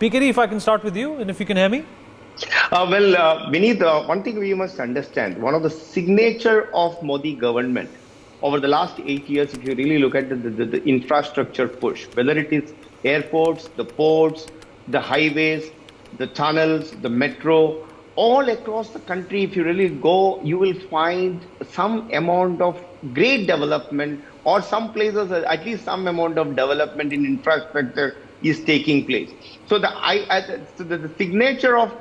PKD, if I can start with you, and if you can hear me. Vineet, one thing we must understand, one of the signature of Modi government over the last 8 years, if you really look at the infrastructure push, whether it is airports, the ports, the highways, the tunnels, the metro, all across the country, if you really go, you will find some amount of great development, or some places, at least some amount of development in infrastructure is taking place. So the signature of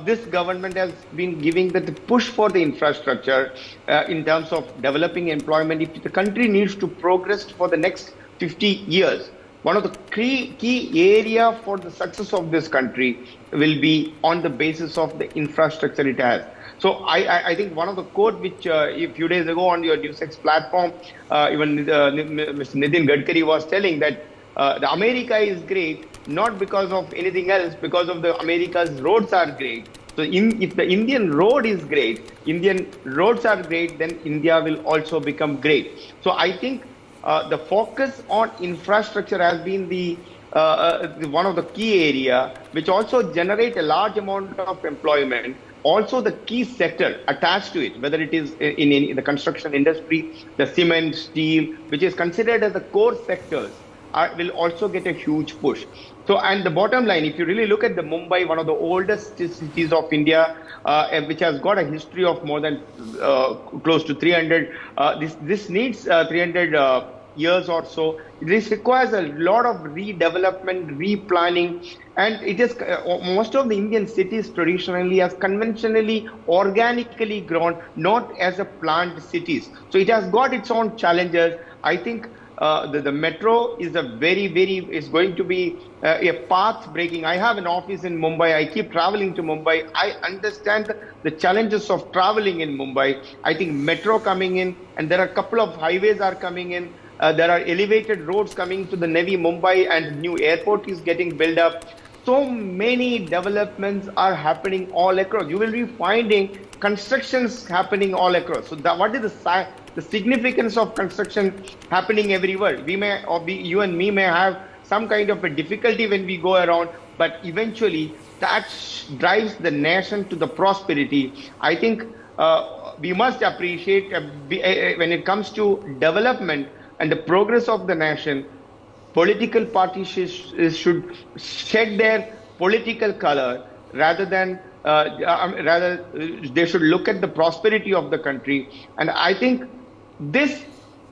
this government has been giving the push for the infrastructure in terms of developing employment. If the country needs to progress for the next 50 years, one of the key area for the success of this country will be on the basis of the infrastructure it has. So I think one of the quote which a few days ago on your NewsX platform, even Mr. Nitin Gadkari was telling that the America is great not because of anything else, because of the America's roads are great. So if the Indian road is great, Indian roads are great, then India will also become great. So I think the focus on infrastructure has been the one of the key area, which also generate a large amount of employment. Also the key sector attached to it, whether it is in the construction industry, the cement, steel, which is considered as the core sectors, will also get a huge push. So, and the bottom line, if you really look at the Mumbai, one of the oldest cities of India, which has got a history of more than close to 300, this needs 300 years or so. This requires a lot of redevelopment, replanning, and it is most of the Indian cities traditionally has conventionally, organically grown, not as a planned cities. So it has got its own challenges. I think the metro is is going to be a path breaking. I have an office in Mumbai. I keep traveling to Mumbai. I understand the challenges of traveling in Mumbai. I think metro coming in, and there are a couple of highways are coming in. There are elevated roads coming to the Navi Mumbai, and new airport is getting built up. So many developments are happening all across. You will be finding constructions happening all across. So what is the significance of construction happening everywhere? You and me may have some kind of a difficulty when we go around, but eventually that drives the nation to the prosperity. I think we must appreciate when it comes to development and the progress of the nation, political parties should shed their political color rather than they should look at the prosperity of the country. And I think the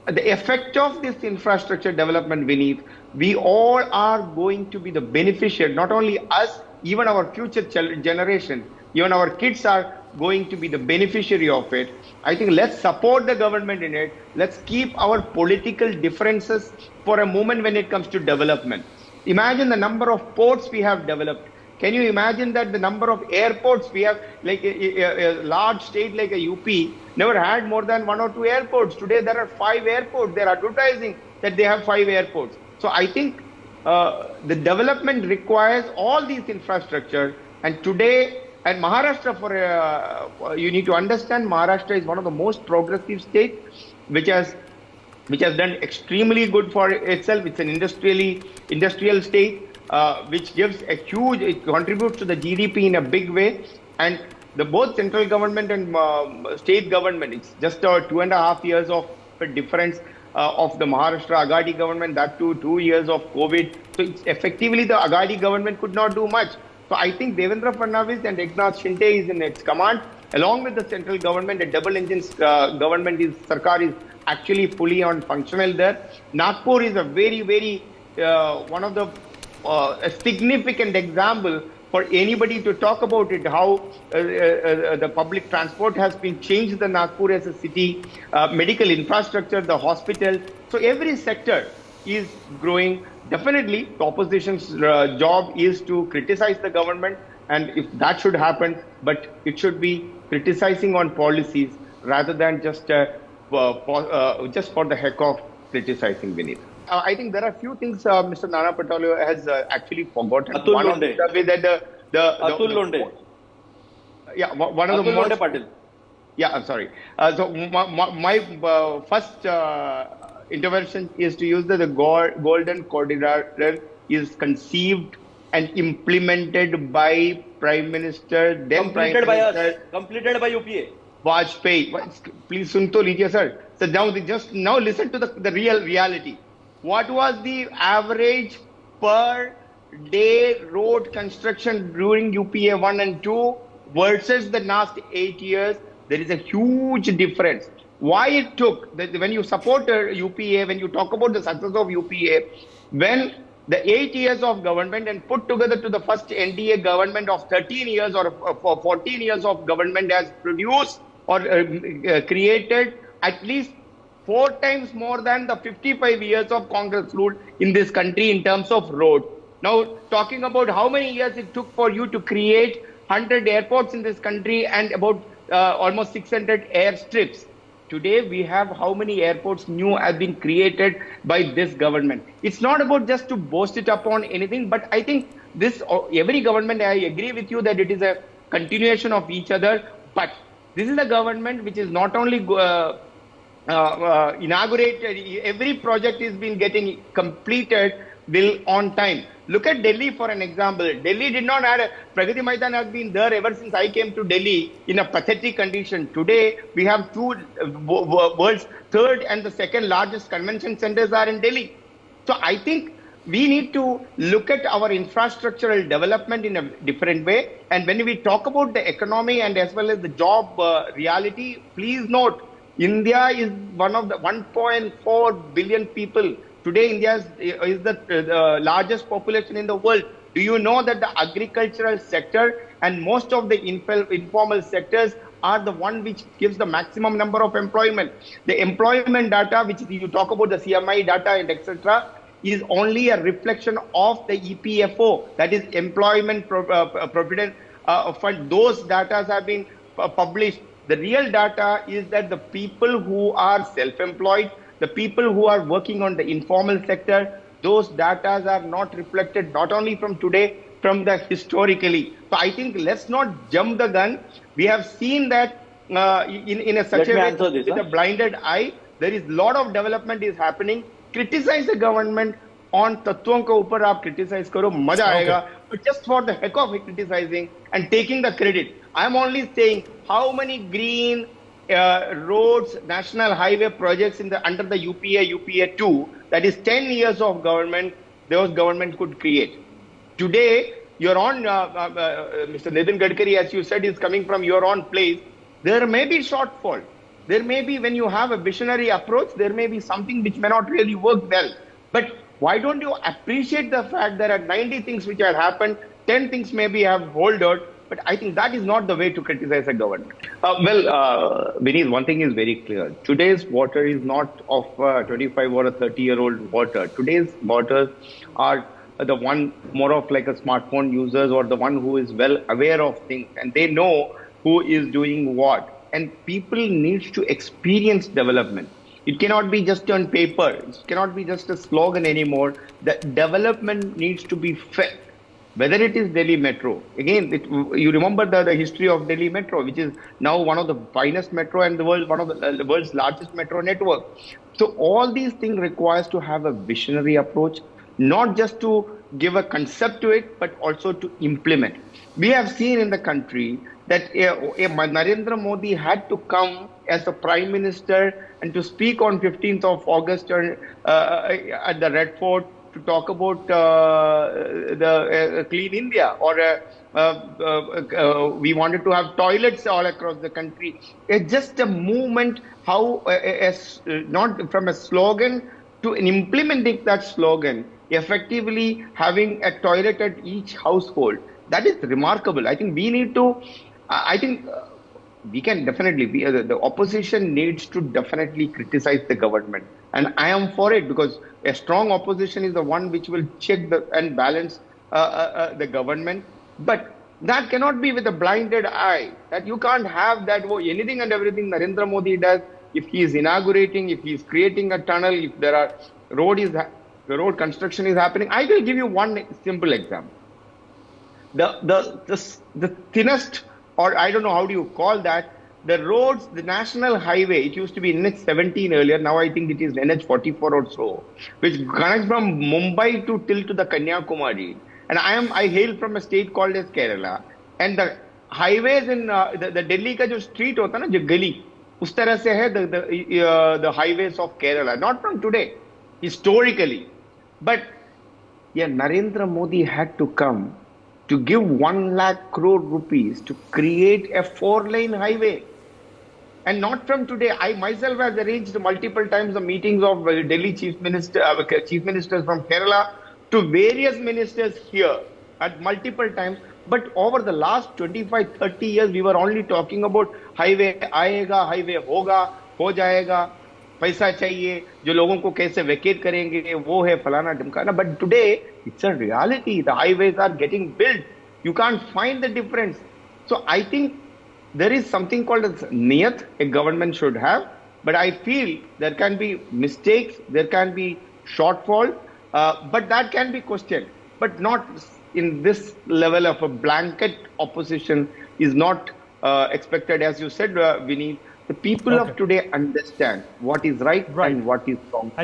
effect of this infrastructure development, Vineet, we all are going to be the beneficiary, not only us, even our future generation, even our kids are going to be the beneficiary of it. I think let's support the government in it. Let's keep our political differences for a moment when it comes to development. Imagine the number of ports we have developed. Can you imagine that the number of airports we have, like a large state like a UP, never had more than 1 or 2 airports. Today there are 5 airports. They're advertising that they have 5 airports. So I think the development requires all these infrastructure. And today, and Maharashtra, you need to understand, Maharashtra is one of the most progressive states, which has done extremely good for itself. It's an industrial state. Which gives a huge, it contributes to the GDP in a big way, and both central government and state government, it's just 2.5 years of difference of the Maharashtra Agadi government, that too 2 years of COVID. So it's effectively the Agadi government could not do much. So I think Devendra Fadnavis and Eknath Shinde is in its command, along with the central government. A double engine government Sarkar is actually fully on functional there. Nagpur is a very one of the a significant example for anybody to talk about it, how the public transport has been changed in Nagpur as a city, medical infrastructure, the hospital. So every sector is growing. Definitely, the opposition's job is to criticize the government, and if that should happen, but it should be criticizing on policies rather than just for the heck of criticizing, Vineet. I think there are a few things Mr. Nana Patel has actually forgotten. Atul One Londe. is the way that Atul Londe. Yeah, one of the Atul Londe Patil. Yeah, I'm sorry. So my first intervention is to use the golden corridor is conceived and implemented by Prime Minister, then Prime Completed by us. Minister Completed by UPA. Vajpayee. Please सुन तो लीजिए sir. So now listen to the real reality. What was the average per day road construction during UPA 1 and 2 versus the last 8 years? There is a huge difference. Why it took, when you support UPA, when you talk about the success of UPA, when the 8 years of government and put together to the first NDA government of 13 years or 14 years of government has produced or created at least 4 times more than the 55 years of Congress rule in this country in terms of road. Now, talking about how many years it took for you to create 100 airports in this country and about almost 600 airstrips. Today, we have how many airports new have been created by this government. It's not about just to boast it upon anything, but I think this, every government, I agree with you that it is a continuation of each other, but this is a government which is not only inaugurated, every project is been getting completed will on time. Look at Delhi for an example. Delhi did not have Pragati Maidan has been there ever since I came to Delhi in a pathetic condition. Today, we have two world's third and the second largest convention centers are in Delhi. So I think we need to look at our infrastructural development in a different way. And when we talk about the economy and as well as the job reality, please note, India is one of the 1.4 billion people. Today, India is the largest population in the world. Do you know that the agricultural sector and most of the informal sectors are the one which gives the maximum number of employment? The employment data, which you talk about the CMI data and etc., is only a reflection of the EPFO, that is Employment Provident Fund. Those data have been published. The real data is that the people who are self-employed, the people who are working on the informal sector, those data are not reflected not only from today, from the historically. So I think let's not jump the gun. We have seen that in a such a way with a blinded eye. There is a lot of development is happening. Criticize the government on तत्वों के ऊपर आप criticize करो, मजा आएगा. But just for the heck of criticizing and taking the credit, I am only saying how many green roads, national highway projects under the UPA 2, that is 10 years of government, those government could create. Today, you're on, Mr. Nitin Gadkari, as you said, is coming from your own place. There may be shortfall. There may be, when you have a visionary approach, there may be something which may not really work well. But why don't you appreciate the fact there are 90 things which have happened, 10 things maybe have hold out, but I think that is not the way to criticize a government. Vineet, one thing is very clear. Today's water is not of 25 or a 30-year-old water. Today's waters are the one more of like a smartphone users or the one who is well aware of things and they know who is doing what. And people need to experience development. It cannot be just on paper. It cannot be just a slogan anymore. The development needs to be felt. Whether it is Delhi Metro, again, you remember the history of Delhi Metro, which is now one of the finest metro and one of the world's largest metro network. So all these things requires to have a visionary approach, not just to give a concept to it, but also to implement. We have seen in the country that Narendra Modi had to come as a prime minister and to speak on 15th of August at the Red Fort to talk about the Clean India, or we wanted to have toilets all across the country. It's just a movement, how not from a slogan to implementing that slogan, effectively having a toilet at each household. That is remarkable. I think we need to, we can definitely be, the opposition needs to definitely criticize the government. And I am for it, because a strong opposition is the one which will check and balance the government. But that cannot be with a blinded eye. That you can't have that, anything and everything Narendra Modi does. If he is inaugurating, if he is creating a tunnel, if there are road construction is happening. I will give you one simple example. The thinnest, or I don't know how do you call that, the roads, the national highway, it used to be NH 17 earlier, now I think it is NH 44 or so, which connects from Mumbai to the Kanyakumari. And I hail from a state called as Kerala. And the highways in the Delhi ka jo street hota na, jo gali, us tarah se hai the highways of Kerala. Not from today, historically. But yeah, Narendra Modi had to come to give 1 lakh crore rupees to create a 4-lane highway. And not from today. I myself have arranged multiple times the meetings of Delhi chief ministers from Kerala to various ministers here at multiple times. But over the last 25, 30 years, we were only talking about highway आएगा, highway होगा, हो जाएगा, पैसा चाहिए, जो लोगों को कैसे vacate करेंगे, वो है फलाना ढिमकाना. But today, it's a reality. The highways are getting built. You can't find the difference. So I think there is something called as niyat a government should have, but I feel there can be mistakes, there can be shortfall, but that can be questioned, but not in this level of a blanket opposition is not expected. As you said, Vineet, the people of today understand what is right and what is wrong.